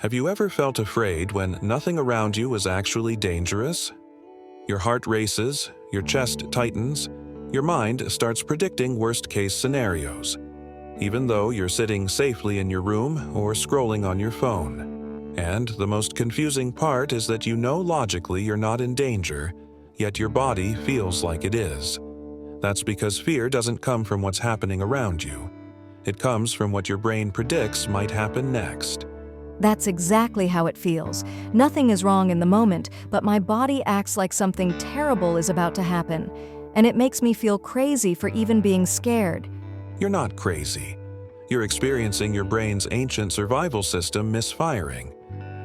Have you ever felt afraid when nothing around you is actually dangerous? Your heart races, your chest tightens, your mind starts predicting worst-case scenarios, even though you're sitting safely in your room or scrolling on your phone. And the most confusing part is that you know logically you're not in danger, yet your body feels like it is. That's because fear doesn't come from what's happening around you. It comes from what your brain predicts might happen next. That's exactly how it feels. Nothing is wrong in the moment, but my body acts like something terrible is about to happen, and it makes me feel crazy for even being scared. You're not crazy. You're experiencing your brain's ancient survival system misfiring.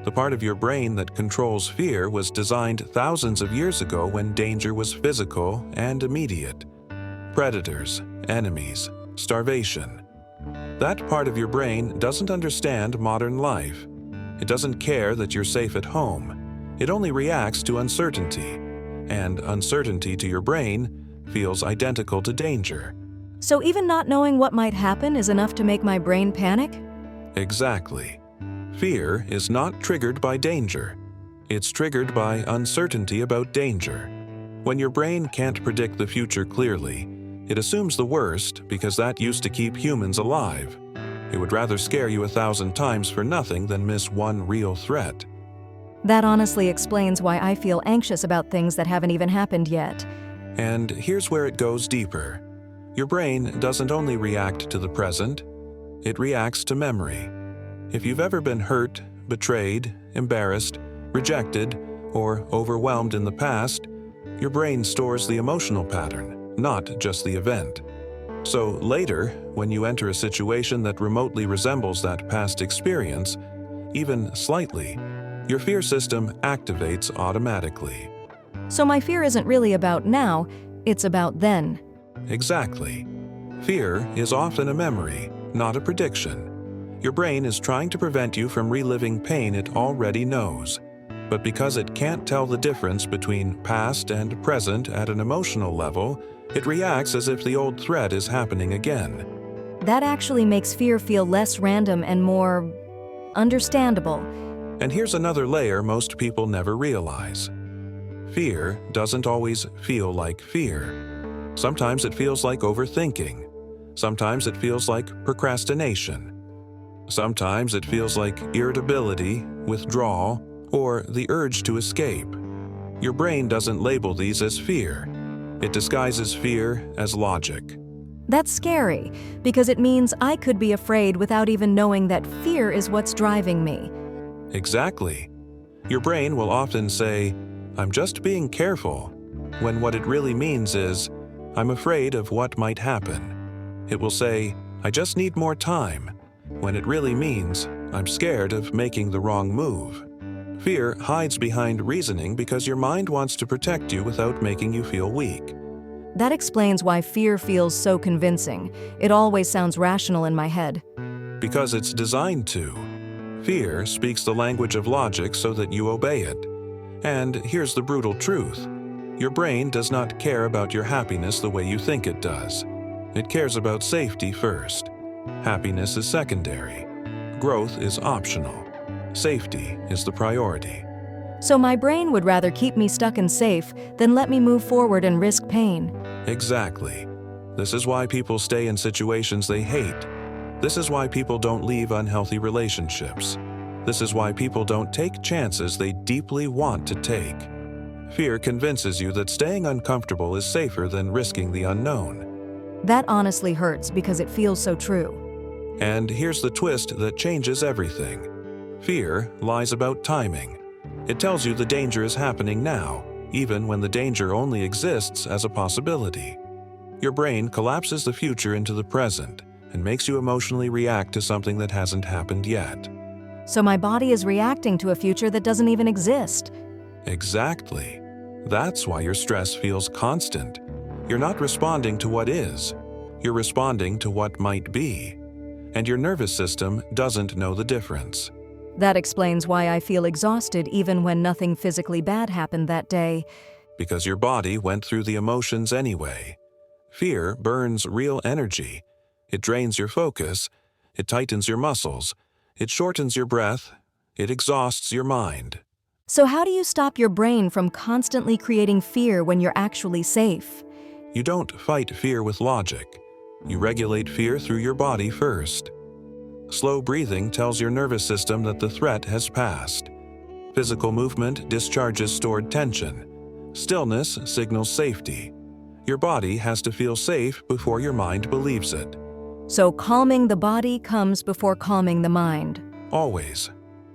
The part of your brain that controls fear was designed thousands of years ago when danger was physical and immediate. Predators, enemies, starvation. That part of your brain doesn't understand modern life. It doesn't care that you're safe at home. It only reacts to uncertainty. And uncertainty to your brain feels identical to danger. So even not knowing what might happen is enough to make my brain panic? Exactly. Fear is not triggered by danger. It's triggered by uncertainty about danger. When your brain can't predict the future clearly, it assumes the worst because that used to keep humans alive. It would rather scare you 1,000 times for nothing than miss one real threat. That honestly explains why I feel anxious about things that haven't even happened yet. And here's where it goes deeper. Your brain doesn't only react to the present, it reacts to memory. If you've ever been hurt, betrayed, embarrassed, rejected, or overwhelmed in the past, your brain stores the emotional pattern, not just the event. So later, when you enter a situation that remotely resembles that past experience, even slightly, your fear system activates automatically. So my fear isn't really about now, it's about then. Exactly. Fear is often a memory, not a prediction. Your brain is trying to prevent you from reliving pain it already knows. But because it can't tell the difference between past and present at an emotional level, it reacts as if the old threat is happening again. That actually makes fear feel less random and more understandable. And here's another layer most people never realize. Fear doesn't always feel like fear. Sometimes it feels like overthinking. Sometimes it feels like procrastination. Sometimes it feels like irritability, withdrawal, or the urge to escape. Your brain doesn't label these as fear. It disguises fear as logic. That's scary, because it means I could be afraid without even knowing that fear is what's driving me. Exactly. Your brain will often say, "I'm just being careful," when what it really means is, "I'm afraid of what might happen." It will say, "I just need more time," when it really means, "I'm scared of making the wrong move." Fear hides behind reasoning because your mind wants to protect you without making you feel weak. That explains why fear feels so convincing. It always sounds rational in my head. Because it's designed to. Fear speaks the language of logic so that you obey it. And here's the brutal truth. Your brain does not care about your happiness the way you think it does. It cares about safety first. Happiness is secondary. Growth is optional. Safety is the priority. So my brain would rather keep me stuck and safe than let me move forward and risk pain. Exactly. This is why people stay in situations they hate. This is why people don't leave unhealthy relationships. This is why people don't take chances they deeply want to take. Fear convinces you that staying uncomfortable is safer than risking the unknown. That honestly hurts because it feels so true. And here's the twist that changes everything. Fear lies about timing. It tells you the danger is happening now, even when the danger only exists as a possibility. Your brain collapses the future into the present and makes you emotionally react to something that hasn't happened yet. So my body is reacting to a future that doesn't even exist. Exactly. That's why your stress feels constant. You're not responding to what is. You're responding to what might be. And your nervous system doesn't know the difference. That explains why I feel exhausted even when nothing physically bad happened that day. Because your body went through the emotions anyway. Fear burns real energy. It drains your focus. It tightens your muscles. It shortens your breath. It exhausts your mind. So how do you stop your brain from constantly creating fear when you're actually safe? You don't fight fear with logic. You regulate fear through your body first. Slow breathing tells your nervous system that the threat has passed. Physical movement discharges stored tension. Stillness signals safety. Your body has to feel safe before your mind believes it. So calming the body comes before calming the mind. Always.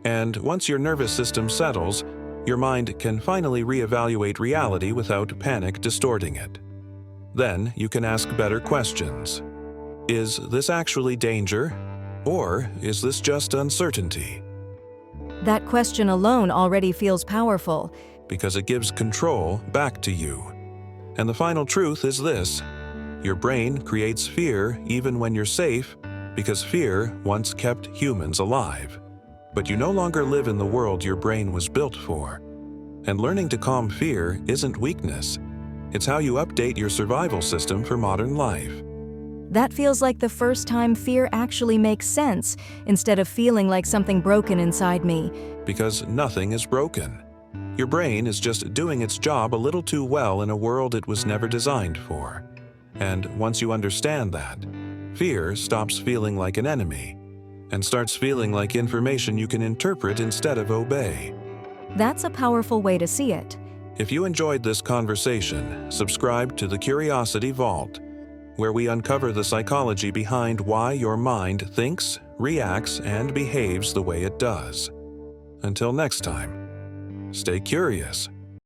And once your nervous system settles, your mind can finally reevaluate reality without panic distorting it. Then you can ask better questions. Is this actually danger? Or is this just uncertainty? That question alone already feels powerful. Because it gives control back to you. And the final truth is this: your brain creates fear even when you're safe, because fear once kept humans alive. But you no longer live in the world your brain was built for. And learning to calm fear isn't weakness. It's how you update your survival system for modern life. That feels like the first time fear actually makes sense, instead of feeling like something broken inside me. Because nothing is broken. Your brain is just doing its job a little too well in a world it was never designed for. And once you understand that, fear stops feeling like an enemy and starts feeling like information you can interpret instead of obey. That's a powerful way to see it. If you enjoyed this conversation, subscribe to the Curiosity Vault, where we uncover the psychology behind why your mind thinks, reacts, and behaves the way it does. Until next time, stay curious.